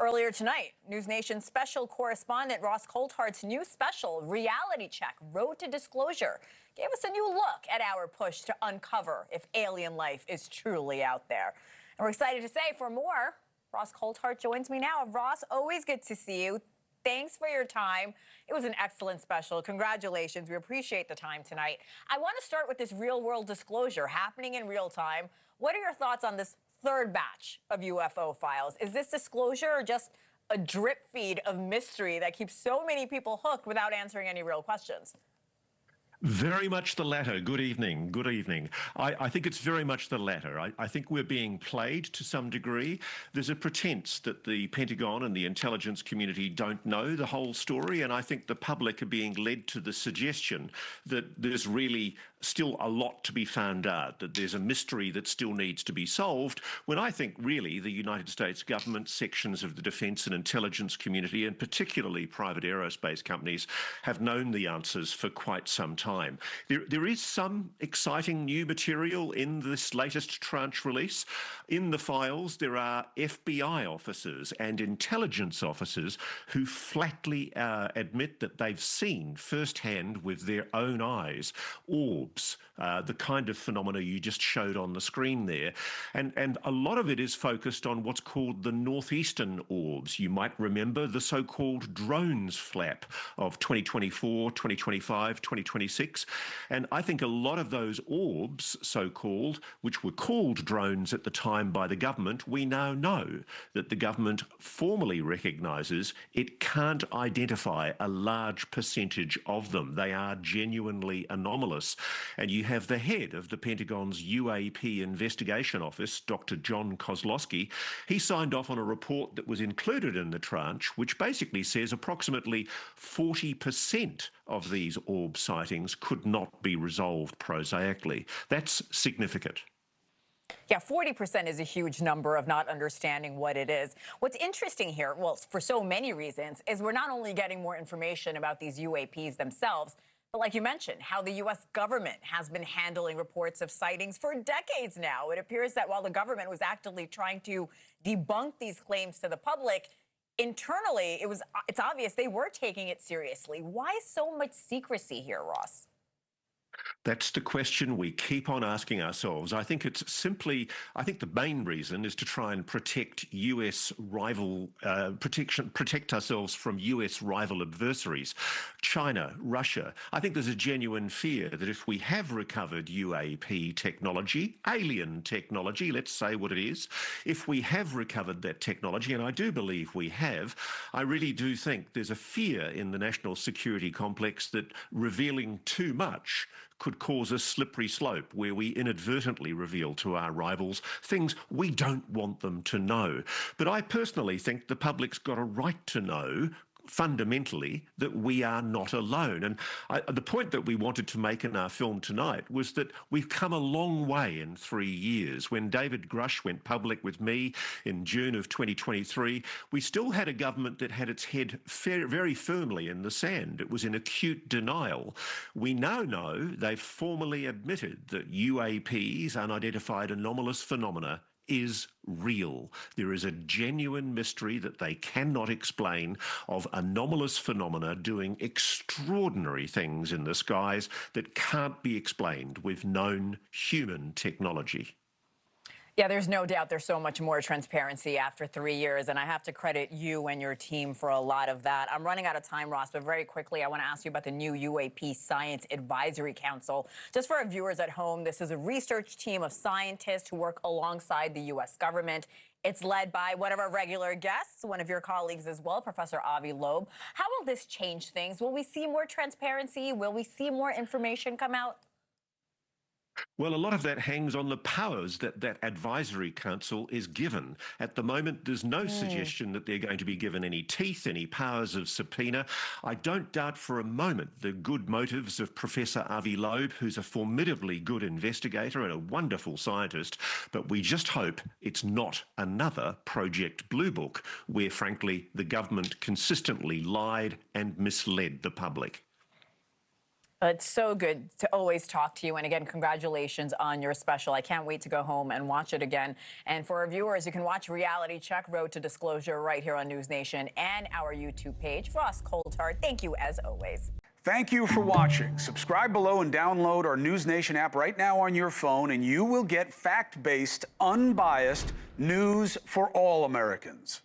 Earlier tonight, NewsNation special correspondent Ross Coulthart's new special, Reality Check, Road to Disclosure, gave us a new look at our push to uncover if alien life is truly out there. And we're excited to say for more, Ross Coulthart joins me now. Ross, always good to see you. Thanks for your time. It was an excellent special. Congratulations. We appreciate the time tonight. I want to start with this real-world disclosure happening in real time. What are your thoughts on this third batch of UFO files? Is this disclosure or just a drip feed of mystery that keeps so many people hooked without answering any real questions? Very much the latter. Good evening. Good evening. I think it's very much the latter. I think we're being played to some degree. There's a pretense that the Pentagon and the intelligence community don't know the whole story, and I think the public are being led to the suggestion that there's really still a lot to be found out, that there's a mystery that still needs to be solved, when I think really the United States government, sections of the defence and intelligence community, and particularly private aerospace companies, have known the answers for quite some time. There is some exciting new material in this latest tranche release. In the files, there are FBI officers and intelligence officers who flatly admit that they've seen firsthand with their own eyes orbs, the kind of phenomena you just showed on the screen there. And a lot of it is focused on what's called the Northeastern orbs. You might remember the so-called drones flap of 2024, 2025, 2026. And I think a lot of those orbs, so-called, which were called drones at the time by the government, we now know that the government formally recognises it can't identify a large percentage of them. They are genuinely anomalous. And you have the head of the Pentagon's UAP investigation office, Dr. John Kozlowski. He signed off on a report that was included in the tranche, which basically says approximately 40% of these orb sightings could not be resolved prosaically. That's significant. Yeah, 40% is a huge number of not understanding what it is. What's interesting here, well, for so many reasons, is we're not only getting more information about these UAPs themselves, but like you mentioned, how the U.S. government has been handling reports of sightings for decades now. It appears that while the government was actively trying to debunk these claims to the public, internally, it's obvious they were taking it seriously. Why so much secrecy here, Ross? That's the question we keep on asking ourselves. I think it's simply, I think the main reason is to try and protect US rival, protect ourselves from US rival adversaries, China, Russia. I think there's a genuine fear that if we have recovered UAP technology, alien technology, let's say what it is, if we have recovered that technology, and I do believe we have, I really do think there's a fear in the national security complex that revealing too much could cause a slippery slope where we inadvertently reveal to our rivals things we don't want them to know. But I personally think the public's got a right to know fundamentally that we are not alone. And the point that we wanted to make in our film tonight was that we've come a long way in 3 years. When David Grush went public with me in June of 2023, we still had a government that had its head very firmly in the sand. It was in acute denial. We now know they've formally admitted that UAPs, unidentified anomalous phenomena, is real. There is a genuine mystery that they cannot explain of anomalous phenomena doing extraordinary things in the skies that can't be explained with known human technology. Yeah, there's no doubt there's so much more transparency after 3 years, and I have to credit you and your team for a lot of that. I'm running out of time, Ross, but very quickly, I want to ask you about the new UAP Science Advisory Council. Just for our viewers at home, this is a research team of scientists who work alongside the U.S. government. It's led by one of our regular guests, one of your colleagues as well, Professor Avi Loeb. How will this change things? Will we see more transparency? Will we see more information come out? Well, a lot of that hangs on the powers that that advisory council is given. At the moment, there's no suggestion that they're going to be given any teeth, any powers of subpoena. I don't doubt for a moment the good motives of Professor Avi Loeb, who's a formidably good investigator and a wonderful scientist, but we just hope it's not another Project Blue Book, where, frankly, the government consistently lied and misled the public. It's so good to always talk to you. And again, congratulations on your special. I can't wait to go home and watch it again. And for our viewers, you can watch Reality Check Road to Disclosure right here on NewsNation and our YouTube page. Ross Coulthart, thank you as always. Thank you for watching. Subscribe below and download our NewsNation app right now on your phone, and you will get fact-based, unbiased news for all Americans.